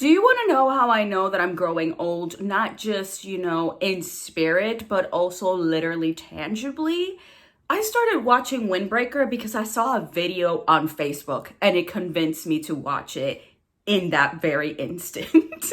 Do you want to know how I know that I'm growing old? Not just, in spirit, but also literally tangibly? I started watching Windbreaker because I saw a video on Facebook and it convinced me to watch it in that very instant.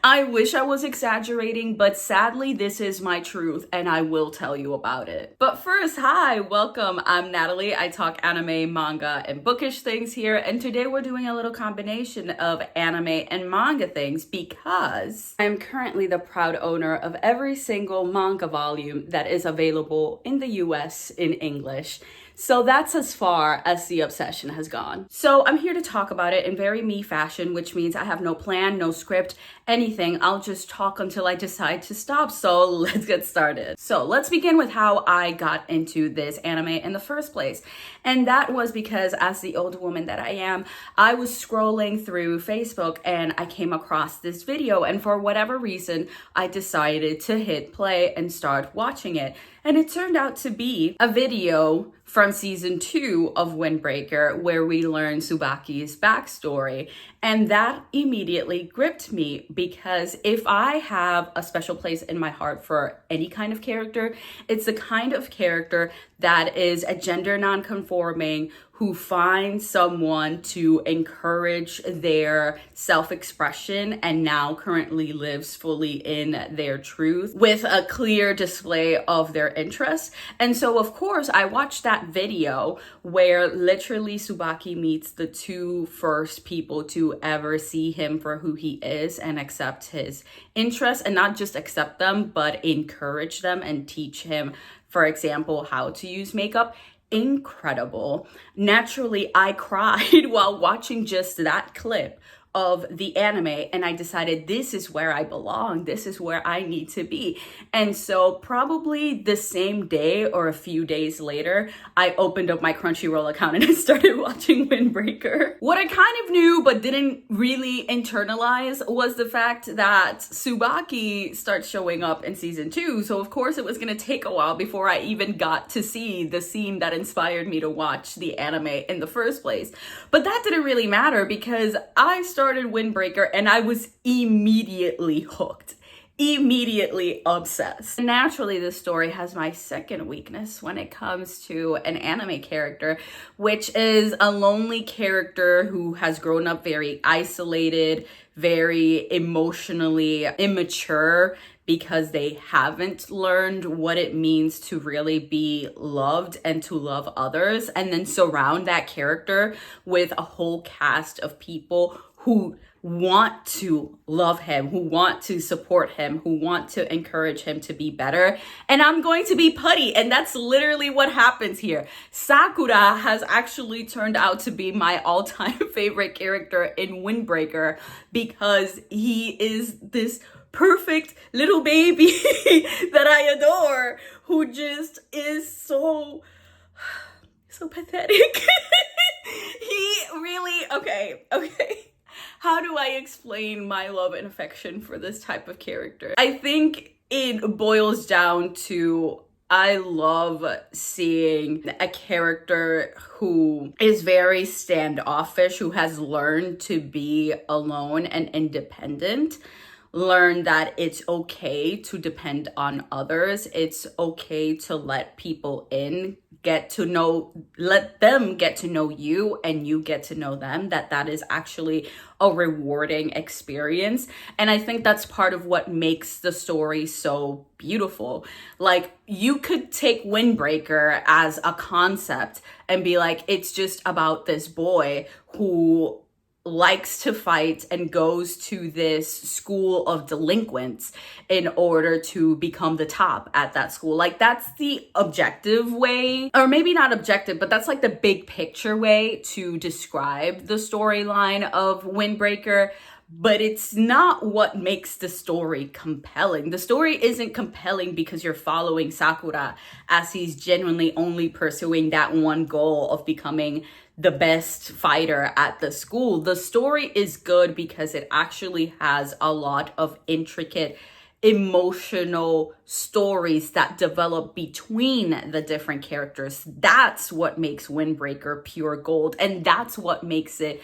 I wish I was exaggerating, but sadly, this is my truth and I will tell you about it. But first, hi, welcome. I'm Natalie. I talk anime, manga, and bookish things here. And today we're doing a little combination of anime and manga things because I'm currently the proud owner of every single manga volume that is available in the US in English. So that's as far as the obsession has gone. So I'm here to talk about it in very me fashion, which means I have no plan, no script, anything. I'll just talk until I decide to stop. So let's get started. So let's begin with how I got into this anime in the first place. And that was because, as the old woman that I am, I was scrolling through Facebook and I came across this video. And for whatever reason, I decided to hit play and start watching it. And it turned out to be a video from season 2 of Windbreaker where we learn Tsubaki's backstory. And that immediately gripped me because if I have a special place in my heart for any kind of character, it's the kind of character that is a gender non-conforming who finds someone to encourage their self-expression and now currently lives fully in their truth with a clear display of their interests. And so, of course, I watched that video where literally Tsubaki meets the two first people to ever see him for who he is and accept his interests, and not just accept them, but encourage them and teach him, for example, how to use makeup. Incredible. Naturally, I cried while watching just that clip of the anime, and I decided this is where I belong. This is where I need to be. And so probably the same day or a few days later, I opened up my Crunchyroll account and I started watching Windbreaker. What I kind of knew but didn't really internalize was the fact that Tsubaki starts showing up in season 2. So of course it was going to take a while before I even got to see the scene that inspired me to watch the anime in the first place. But that didn't really matter because I started Windbreaker and I was immediately hooked, immediately obsessed. Naturally, this story has my second weakness when it comes to an anime character, which is a lonely character who has grown up very isolated, very emotionally immature, because they haven't learned what it means to really be loved and to love others, and then surround that character with a whole cast of people who want to love him, who want to support him, who want to encourage him to be better. And I'm going to be putty, and that's literally what happens here. Sakura has actually turned out to be my all-time favorite character in Windbreaker because he is this perfect little baby that I adore, who just is so pathetic. He really, okay. How do I explain my love and affection for this type of character? I think it boils down to I love seeing a character who is very standoffish, who has learned to be alone and independent. Learn that it's okay to depend on others. It's okay to let people in, let them get to know you and you get to know them, that is actually a rewarding experience. And I think that's part of what makes the story so beautiful. Like, you could take Windbreaker as a concept and be like, it's just about this boy who likes to fight and goes to this school of delinquents in order to become the top at that school. Like, that's the objective way, or maybe not objective, but that's like the big picture way to describe the storyline of Windbreaker. But it's not what makes the story compelling. The story isn't compelling because you're following Sakura as he's genuinely only pursuing that one goal of becoming the best fighter at the school. The story is good because it actually has a lot of intricate emotional stories that develop between the different characters. That's what makes Windbreaker pure gold, and that's what makes it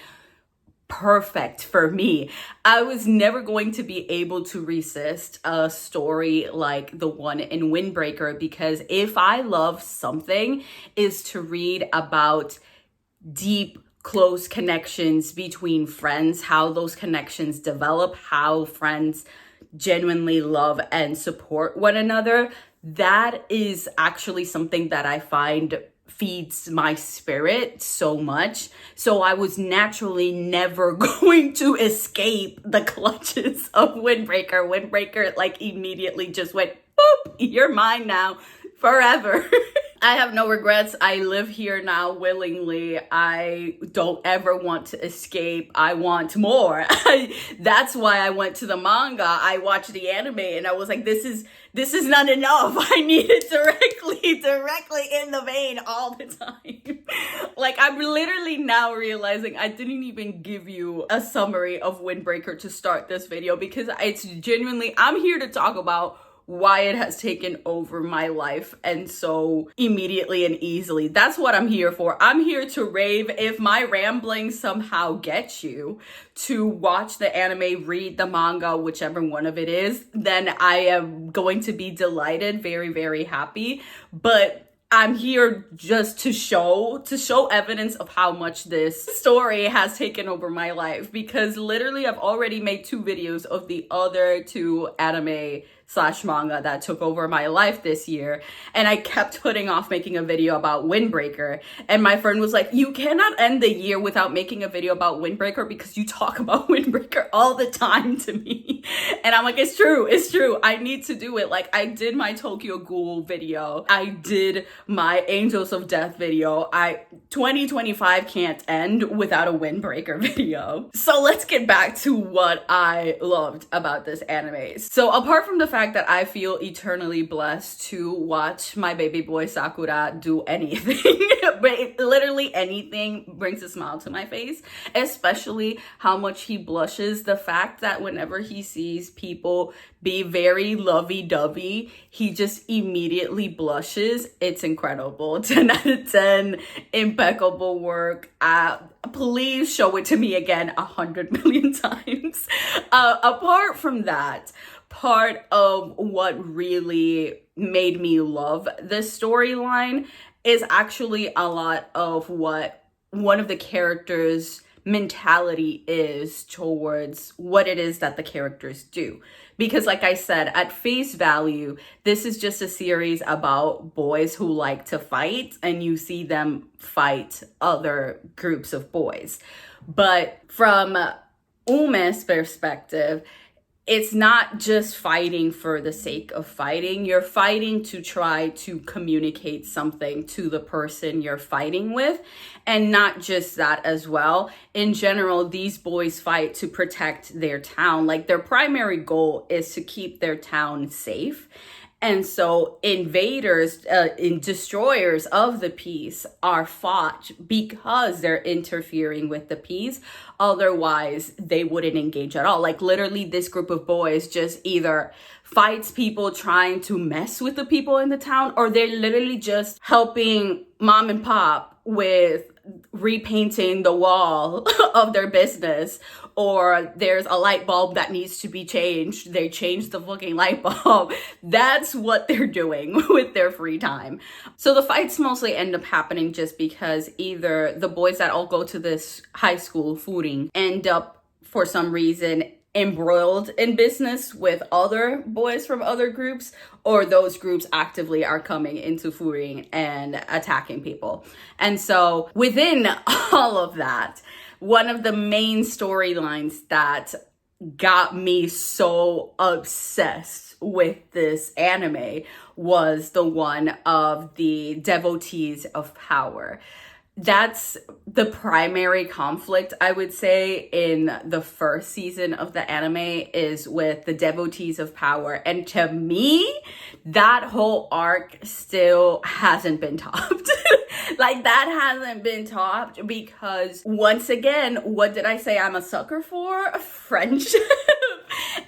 perfect for me. I was never going to be able to resist a story like the one in Windbreaker, because if I love something, is to read about deep, close connections between friends, how those connections develop, how friends genuinely love and support one another. That is actually something that I find feeds my spirit so much. So I was naturally never going to escape the clutches of Windbreaker. Windbreaker like immediately just went, boop, you're mine now forever. I have no regrets. I live here now willingly. I don't ever want to escape. I want more. That's why I went to the manga. I watched the anime and I was like, this is not enough. I need it directly in the vein all the time. Like, I'm literally now realizing I didn't even give you a summary of Windbreaker to start this video, because it's genuinely, I'm here to talk about why it has taken over my life and so immediately and easily. That's what I'm here for. I'm here to rave. If my rambling somehow gets you to watch the anime, read the manga, whichever one of it is, then I am going to be delighted, very, very happy. But I'm here just to show evidence of how much this story has taken over my life, because literally I've already made 2 videos of the other 2 anime/manga that took over my life this year, and I kept putting off making a video about Windbreaker. And my friend was like, you cannot end the year without making a video about Windbreaker, because you talk about Windbreaker all the time to me. And I'm like, it's true. I need to do it. Like, I did my Tokyo Ghoul video. I did my Angels of Death video. 2025 can't end without a Windbreaker video. So let's get back to what I loved about this anime. So apart from the fact that I feel eternally blessed to watch my baby boy Sakura do anything, literally anything brings a smile to my face, especially how much he blushes. The fact that whenever he sees people be very lovey-dovey, he just immediately blushes. It's incredible. 10 out of 10, impeccable work. Please show it to me again 100 million times. Apart from that, part of what really made me love this storyline is actually a lot of what one of the characters' mentality is towards what it is that the characters do. Because like I said, at face value, this is just a series about boys who like to fight, and you see them fight other groups of boys. But from Ume's perspective, it's not just fighting for the sake of fighting. You're fighting to try to communicate something to the person you're fighting with. And not just that as well. In general, these boys fight to protect their town. Like, their primary goal is to keep their town safe. And so invaders, destroyers of the peace are fought because they're interfering with the peace. Otherwise, they wouldn't engage at all. Like, literally, this group of boys just either fights people trying to mess with the people in the town, or they're literally just helping mom and pop with repainting the wall of their business, or there's a light bulb that needs to be changed. They change the fucking light bulb. That's what they're doing with their free time. So the fights mostly end up happening just because either the boys that all go to this high school, Furing, end up for some reason embroiled in business with other boys from other groups, or those groups actively are coming into Furing and attacking people. And so within all of that, one of the main storylines that got me so obsessed with this anime was the one of the devotees of power. That's the primary conflict, I would say, in the first season of the anime, is with the devotees of power. And to me, that whole arc still hasn't been topped. Like, that hasn't been topped because, once again, what did I say I'm a sucker for? Friendship.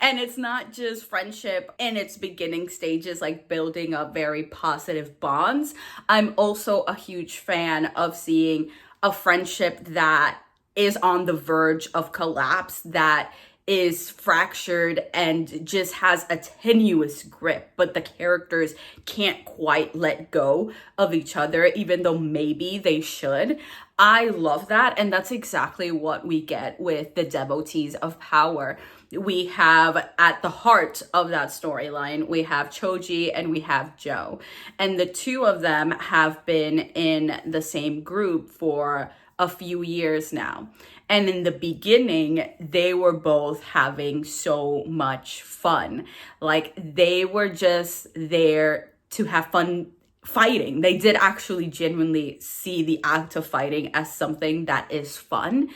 And it's not just friendship in its beginning stages, like building up very positive bonds. I'm also a huge fan of seeing a friendship that is on the verge of collapse, that is fractured and just has a tenuous grip, but the characters can't quite let go of each other, even though maybe they should. I love that, and that's exactly what we get with the Devotees of Power. We have, at the heart of that storyline, we have Choji and we have Joe, and the two of them have been in the same group for a few years now. And in the beginning, they were both having so much fun. Like, they were just there to have fun fighting. They did actually genuinely see the act of fighting as something that is fun.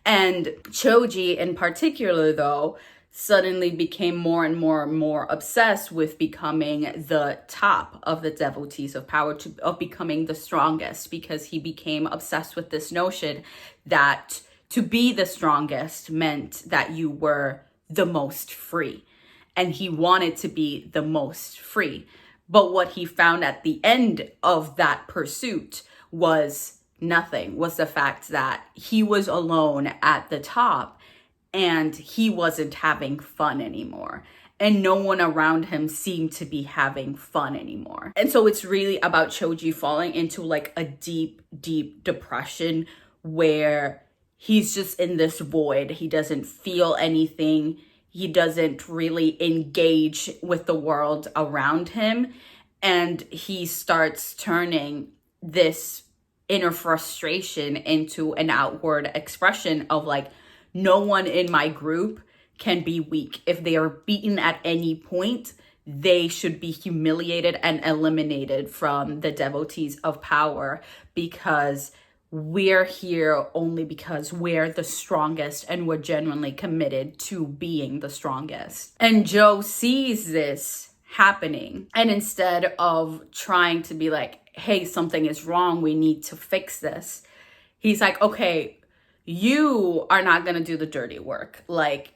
And Choji in particular, though, suddenly became more and more obsessed with becoming the top of the Devotees of Power, of becoming the strongest, because he became obsessed with this notion that to be the strongest meant that you were the most free. And he wanted to be the most free. But what he found at the end of that pursuit was nothing, was the fact that he was alone at the top and he wasn't having fun anymore. And no one around him seemed to be having fun anymore. And so it's really about Choji falling into like a deep, deep depression where he's just in this void. He doesn't feel anything. He doesn't really engage with the world around him. And he starts turning this inner frustration into an outward expression of like, no one in my group can be weak. If they are beaten at any point, they should be humiliated and eliminated from the Devotees of Power, because we're here only because we're the strongest and we're genuinely committed to being the strongest. And Joe sees this happening, and instead of trying to be like, hey, something is wrong, we need to fix this, he's like, okay, you are not gonna do the dirty work, like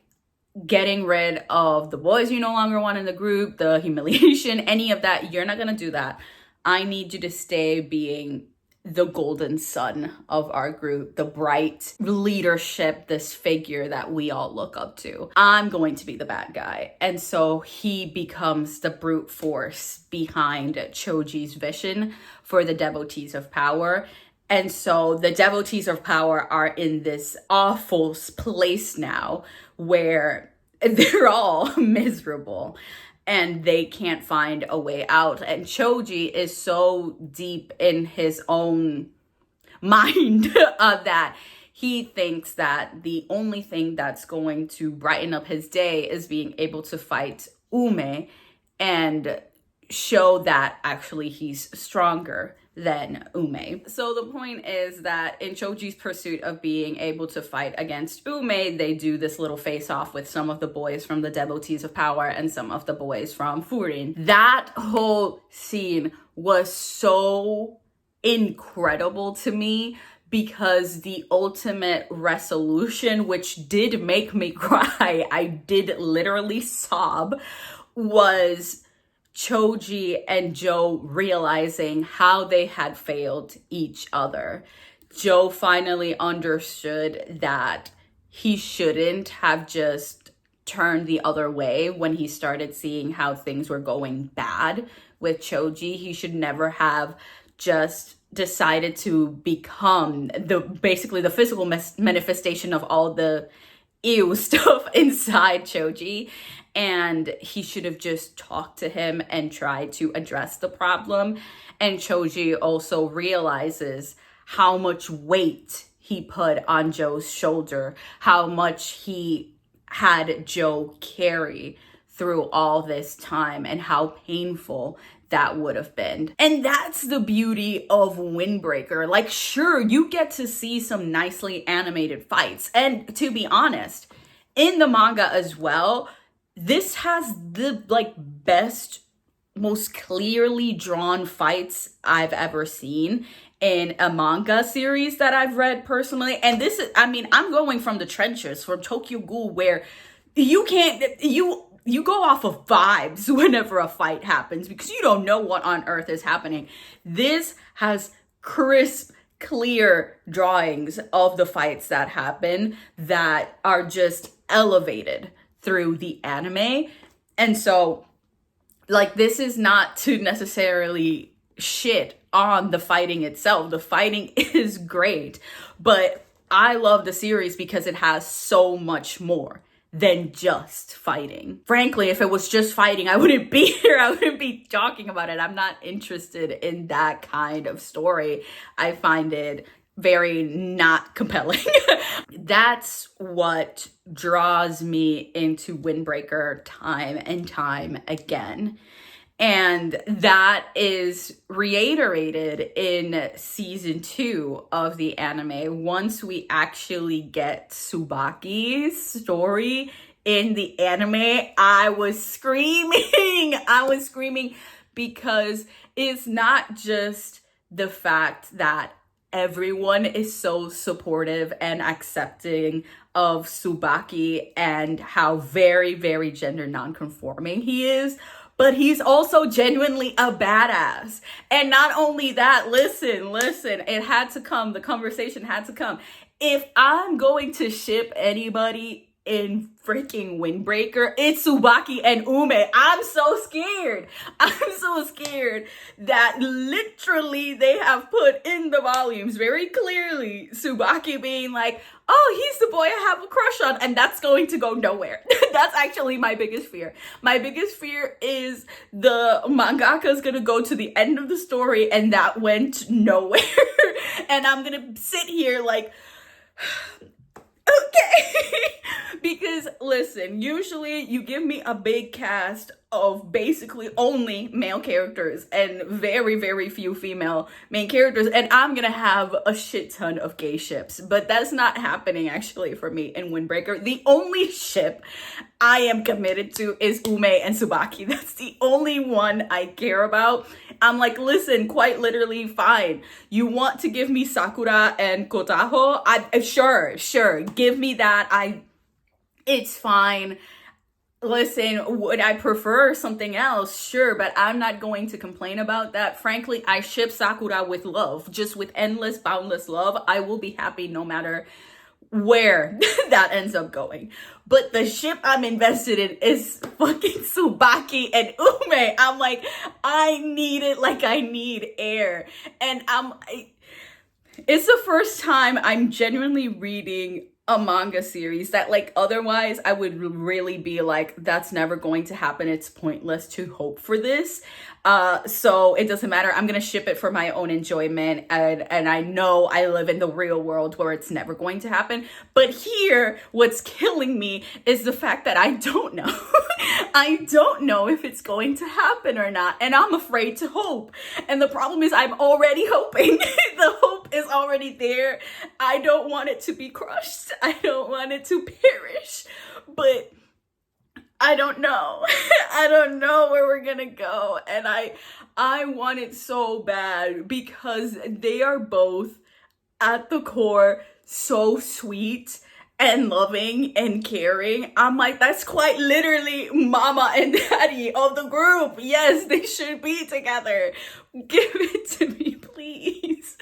getting rid of the boys you no longer want in the group, the humiliation, any of that. You're not gonna do that. I need you to stay being the golden son of our group, the bright leadership, this figure that we all look up to. I'm going to be the bad guy. And so he becomes the brute force behind Choji's vision for the Devotees of Power. And so the Devotees of Power are in this awful place now where they're all miserable and they can't find a way out. And Choji is so deep in his own mind that he thinks that the only thing that's going to brighten up his day is being able to fight Ume and show that actually he's stronger than Ume. So the point is that in Choji's pursuit of being able to fight against Ume, they do this little face-off with some of the boys from the Devotees of Power and some of the boys from Furin. That whole scene was so incredible to me, because the ultimate resolution, which did make me cry, I did literally sob, was Choji and Joe realizing how they had failed each other. Joe finally understood that he shouldn't have just turned the other way when he started seeing how things were going bad with Choji. He should never have just decided to become basically the physical manifestation of all the ew stuff inside Choji. And he should have just talked to him and tried to address the problem. And Choji also realizes how much weight he put on Joe's shoulder, how much he had Joe carry through all this time, and how painful that would have been. And that's the beauty of Windbreaker. Like, sure, you get to see some nicely animated fights. And to be honest, in the manga as well, this has the best, most clearly drawn fights I've ever seen in a manga series that I've read personally. And this is, I mean, I'm going from the trenches, from Tokyo Ghoul, where you go off of vibes whenever a fight happens because you don't know what on earth is happening. This has crisp, clear drawings of the fights that happen that are just elevated through the anime. And so, like, this is not to necessarily shit on the fighting itself. The fighting is great, but I love the series because it has so much more than just fighting. Frankly, if it was just fighting, I wouldn't be here. I wouldn't be talking about it. I'm not interested in that kind of story. I find it very not compelling. That's what draws me into Windbreaker time and time again. And that is reiterated in season 2 of the anime. Once we actually get Tsubaki's story in the anime, I was screaming. I was screaming because it's not just the fact that everyone is so supportive and accepting of Tsubaki and how very, very gender non-conforming he is, but he's also genuinely a badass. And not only that, listen, it had to come. The conversation had to come. If I'm going to ship anybody in freaking Windbreaker, it's Tsubaki and Ume. I'm so scared. I'm so scared that literally they have put in the volumes very clearly Tsubaki being like, oh, he's the boy I have a crush on, and that's going to go nowhere. That's actually my biggest fear. My biggest fear is the mangaka is going to go to the end of the story and that went nowhere. And I'm going to sit here like, okay. Because listen, usually you give me a big cast of basically only male characters and very, very few female main characters, and I'm gonna have a shit ton of gay ships. But that's not happening actually for me in Windbreaker. The only ship I am committed to is Ume and Tsubaki. That's the only one I care about. I'm like, listen, quite literally, fine. You want to give me Sakura and Kotaho? Sure, give me that. It's fine. Listen, would I prefer something else? Sure, but I'm not going to complain about that. Frankly, I ship Sakura with love, just with endless, boundless love. I will be happy no matter where that ends up going. But the ship I'm invested in is fucking Tsubaki and Ume. I'm like, I need it like I need air. And it's the first time I'm genuinely reading a manga series that, like, otherwise I would really be like, that's never going to happen. It's pointless to hope for this. So it doesn't matter. I'm gonna ship it for my own enjoyment, and I know I live in the real world where it's never going to happen. But here, what's killing me is the fact that I don't know. I don't know if it's going to happen or not, and I'm afraid to hope. And the problem is I'm already hoping. The hope is already there. I don't want it to be crushed. I don't want it to perish. But I don't know. I don't know where we're gonna go. And I want it so bad because they are both at the core so sweet and loving and caring. I'm like, that's quite literally mama and daddy of the group. Yes, they should be together. Give it to me, please.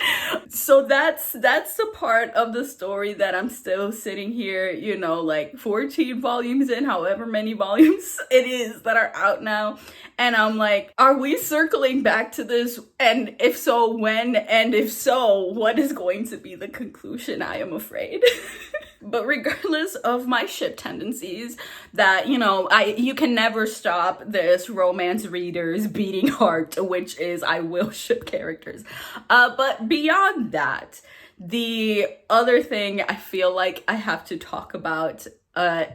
So that's the part of the story that I'm still sitting here, you know, like 14 volumes in, however many volumes it is that are out now. And I'm like, are we circling back to this? And if so, when? And if so, what is going to be the conclusion? I am afraid. But regardless of my ship tendencies, that, you know, you can never stop this romance reader's beating heart, which is I will ship characters. But beyond that, the other thing I feel like I have to talk about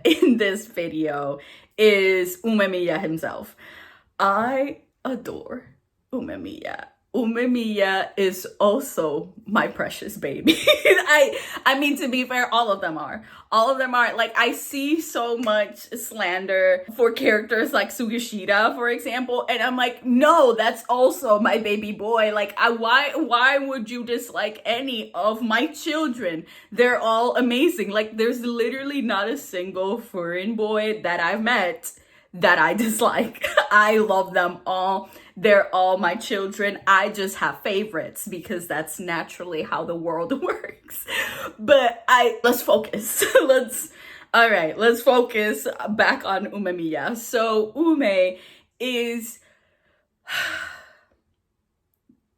in this video is Umemiya himself. I adore Umemiya. Umemiya is also my precious baby. I mean, to be fair, all of them are. All of them are. Like, I see so much slander for characters like Sugishida, for example, and I'm like, no, that's also my baby boy. Like, why would you dislike any of my children? They're all amazing. Like, there's literally not a single foreign boy that I've met that I dislike. I love them all. They're all my children. I just have favorites because that's naturally how the world works. But let's focus. Let's focus back on Umemiya. So Ume is,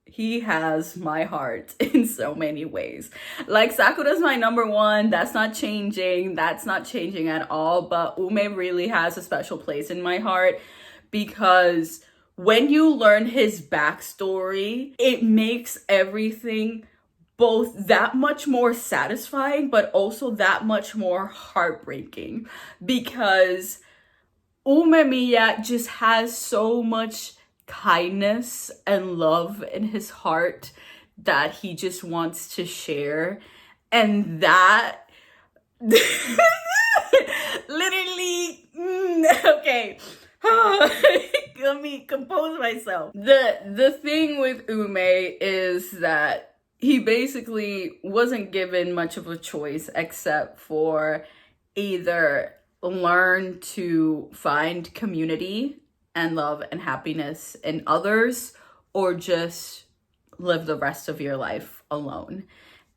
he has my heart in so many ways. Like, Sakura's my number one. That's not changing. That's not changing at all. But Ume really has a special place in my heart because when you learn his backstory, it makes everything both that much more satisfying, but also that much more heartbreaking because Umemiya just has so much kindness and love in his heart that he just wants to share. And that literally, okay. Let me compose myself. The thing with Ume is that he basically wasn't given much of a choice except for either learn to find community and love and happiness in others, or just live the rest of your life alone.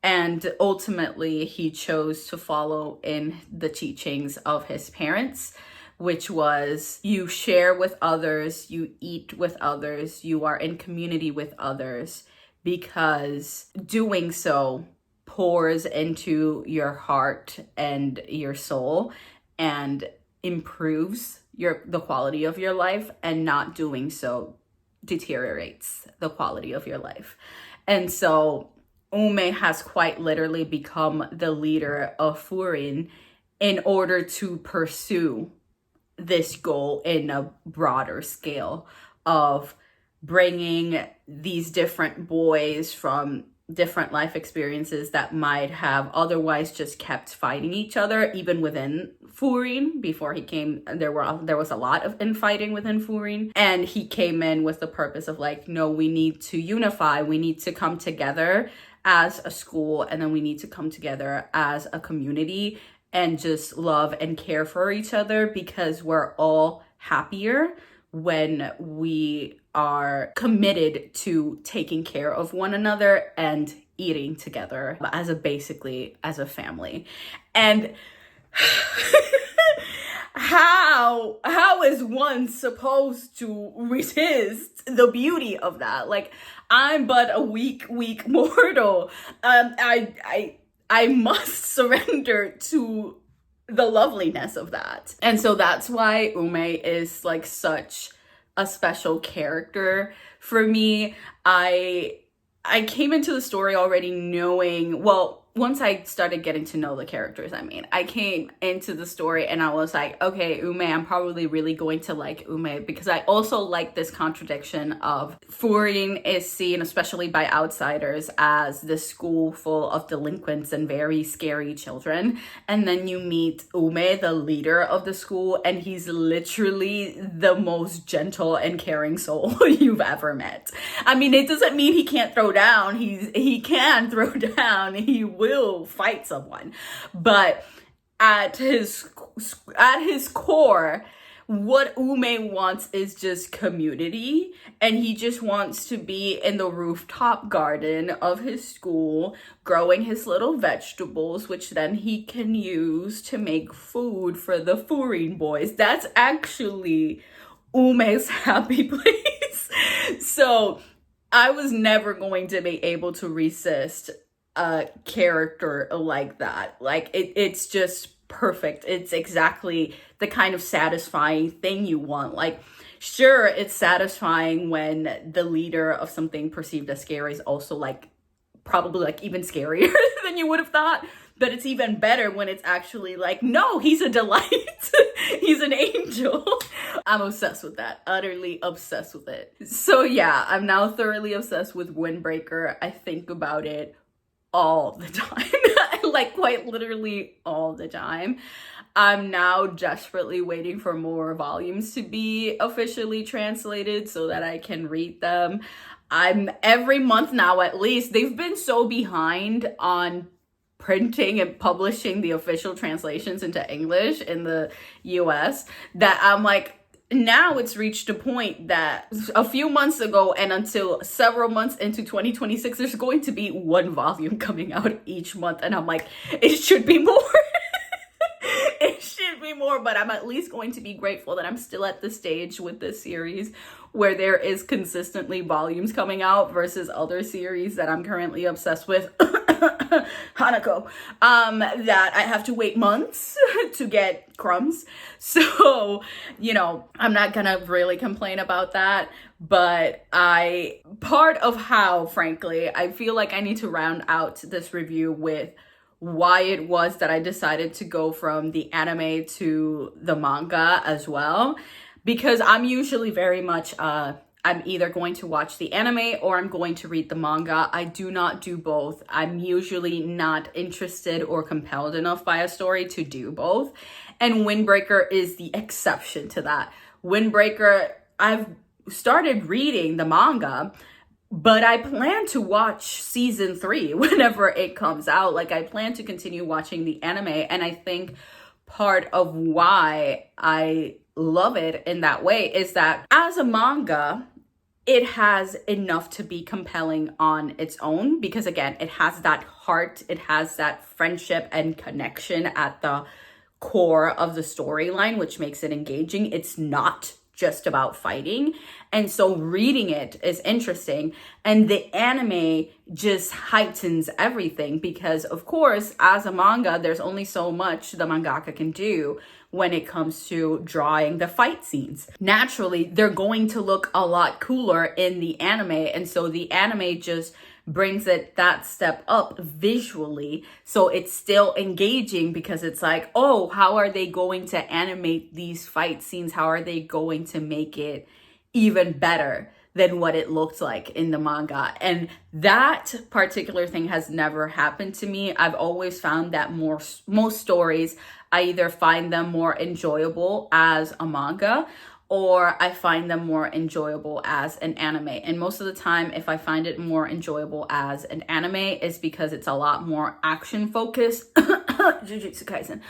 And ultimately, he chose to follow in the teachings of his parents, which was you share with others, you eat with others, you are in community with others, because doing so pours into your heart and your soul and improves the quality of your life, and not doing so deteriorates the quality of your life. And so Ume has quite literally become the leader of Furin in order to pursue this goal in a broader scale of bringing these different boys from different life experiences that might have otherwise just kept fighting each other, even within Furin. Before he came, there was a lot of infighting within Furin, and he came in with the purpose of like, no, we need to unify, we need to come together as a school, and then we need to come together as a community and just love and care for each other, because we're all happier when we are committed to taking care of one another and eating together as a family. And how is one supposed to resist the beauty of that? Like, I'm but a weak mortal. I must surrender to the loveliness of that. And so that's why Ume is like such a special character for me. I came into the story already knowing, well, once I started getting to know the characters, I came into the story and I was like, okay, Ume, I'm probably really going to like Ume, because I also like this contradiction of Furin is seen, especially by outsiders, as this school full of delinquents and very scary children. And then you meet Ume, the leader of the school, and he's literally the most gentle and caring soul you've ever met. I mean, it doesn't mean he can't throw down. He can throw down. He will fight someone, but at his core, what Ume wants is just community, and he just wants to be in the rooftop garden of his school growing his little vegetables, which then he can use to make food for the Furin boys. That's actually Ume's happy place. So I was never going to be able to resist a character like that. Like, it's just perfect. It's exactly the kind of satisfying thing you want. Like, sure, it's satisfying when the leader of something perceived as scary is also like probably like even scarier than you would have thought, but it's even better when it's actually like, no, he's a delight. He's an angel. I'm obsessed with that. Utterly obsessed with it. So yeah, I'm now thoroughly obsessed with Windbreaker. I think about it all the time. Like, quite literally all the time. I'm now desperately waiting for more volumes to be officially translated so that I can read them. I'm every month now, at least. They've been so behind on printing and publishing the official translations into English in the US that I'm like, now it's reached a point that a few months ago and until several months into 2026, there's going to be one volume coming out each month. And I'm like, it should be more. It should be more, but I'm at least going to be grateful that I'm still at the stage with this series where there is consistently volumes coming out versus other series that I'm currently obsessed with. Hanako, that I have to wait months to get crumbs. So, I'm not gonna really complain about that, but part of how, frankly, I feel like I need to round out this review with why it was that I decided to go from the anime to the manga as well. Because I'm usually very much, I'm either going to watch the anime or I'm going to read the manga. I do not do both. I'm usually not interested or compelled enough by a story to do both. And Windbreaker is the exception to that. Windbreaker, I've started reading the manga, but I plan to watch season 3 whenever it comes out. Like, I plan to continue watching the anime. And I think part of why I love it in that way is that as a manga, it has enough to be compelling on its own, because again, it has that heart, it has that friendship and connection at the core of the storyline, which makes it engaging. It's not just about fighting. And so reading it is interesting. And the anime just heightens everything because, of course, as a manga, there's only so much the mangaka can do when it comes to drawing the fight scenes. Naturally, they're going to look a lot cooler in the anime. And so the anime just brings it that step up visually. So it's still engaging because it's like, oh, how are they going to animate these fight scenes? How are they going to make it even better than what it looked like in the manga? And that particular thing has never happened to me. I've always found that most stories, I either find them more enjoyable as a manga or I find them more enjoyable as an anime. And most of the time, if I find it more enjoyable as an anime, it's because it's a lot more action focused. Jujutsu Kaisen.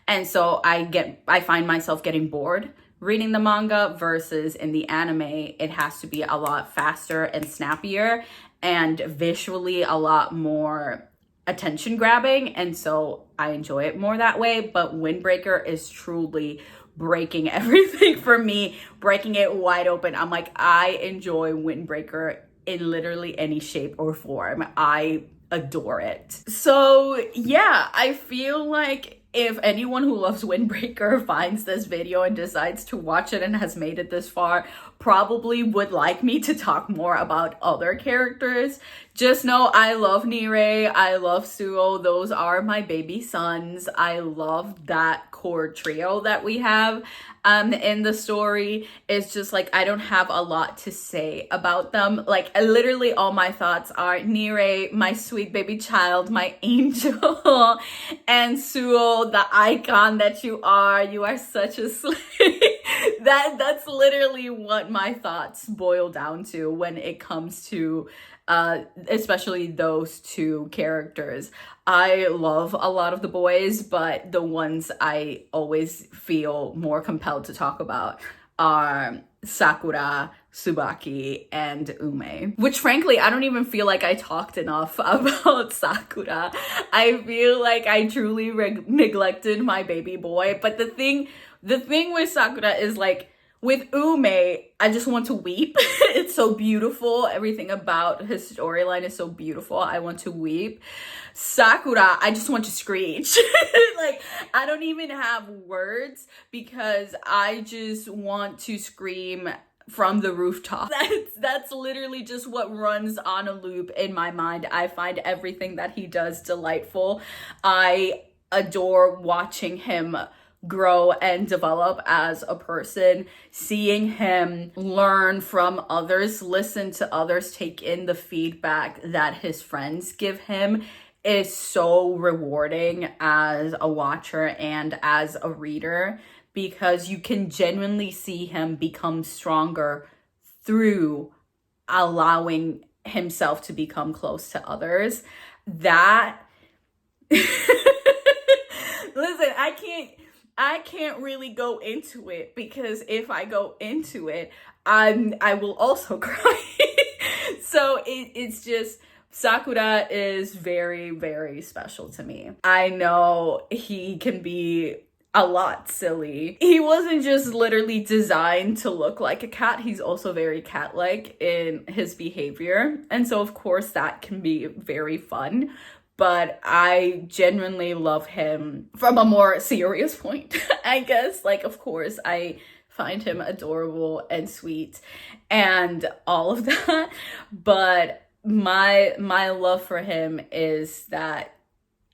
And so I find myself getting bored reading the manga versus in the anime, it has to be a lot faster and snappier and visually a lot more attention grabbing. And so I enjoy it more that way. But Windbreaker is truly breaking everything for me, breaking it wide open. I'm like, I enjoy Windbreaker in literally any shape or form. I adore it. So yeah, I feel like if anyone who loves Windbreaker finds this video and decides to watch it and has made it this far, probably would like me to talk more about other characters. Just know I love Nire, I love Suo, those are my baby sons. I love that core trio that we have in the story. It's just like, I don't have a lot to say about them. Like, literally all my thoughts are Nire, my sweet baby child, my angel, and Suo, the icon that you are such a slave. That's literally what my thoughts boil down to when it comes to especially those two characters. I love a lot of the boys, but the ones I always feel more compelled to talk about are Sakura, Tsubaki, and Ume. Which frankly, I don't even feel like I talked enough about Sakura. I feel like I truly neglected my baby boy. But the thing with Sakura is like, with Ume, I just want to weep. It's so beautiful. Everything about his storyline is so beautiful. I want to weep. Sakura, I just want to screech. Like, I don't even have words because I just want to scream from the rooftop. That's literally just what runs on a loop in my mind. I find everything that he does delightful. I adore watching him grow and develop as a person, seeing him learn from others, listen to others, take in the feedback that his friends give him is so rewarding as a watcher and as a reader, because you can genuinely see him become stronger through allowing himself to become close to others. That listen, I can't really go into it because if I go into it, I will also cry. So it's just Sakura is very, very special to me. I know he can be a lot silly. He wasn't just literally designed to look like a cat, he's also very cat-like in his behavior. And so, of course, that can be very fun. But I genuinely love him from a more serious point, I guess. Like, of course, I find him adorable and sweet and all of that. But my love for him is that,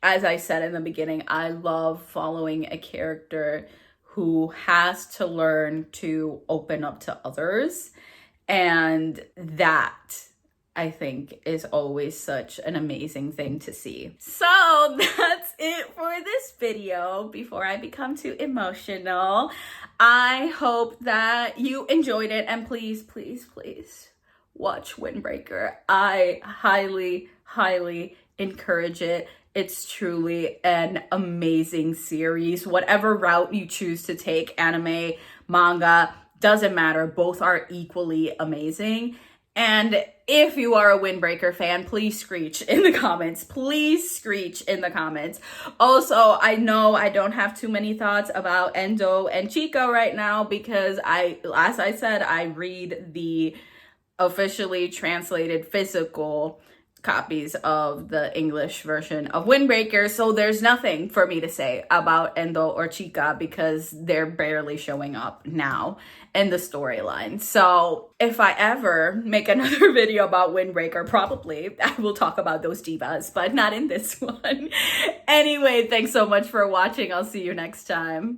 as I said in the beginning, I love following a character who has to learn to open up to others. And that, I think, is always such an amazing thing to see. So that's it for this video. Before I become too emotional, I hope that you enjoyed it, and please, please, please watch Windbreaker. I highly, highly encourage it. It's truly an amazing series. Whatever route you choose to take, anime, manga, doesn't matter. Both are equally amazing. And if you are a Windbreaker fan, please screech in the comments. Please screech in the comments. Also, I know I don't have too many thoughts about Endo and Chico right now because as I said, I read the officially translated physical copies of the English version of Windbreaker, so there's nothing for me to say about Endo or Chica because they're barely showing up now in the storyline. So if I ever make another video about Windbreaker, probably I will talk about those divas, but not in this one. Anyway, thanks so much for watching. I'll see you next time.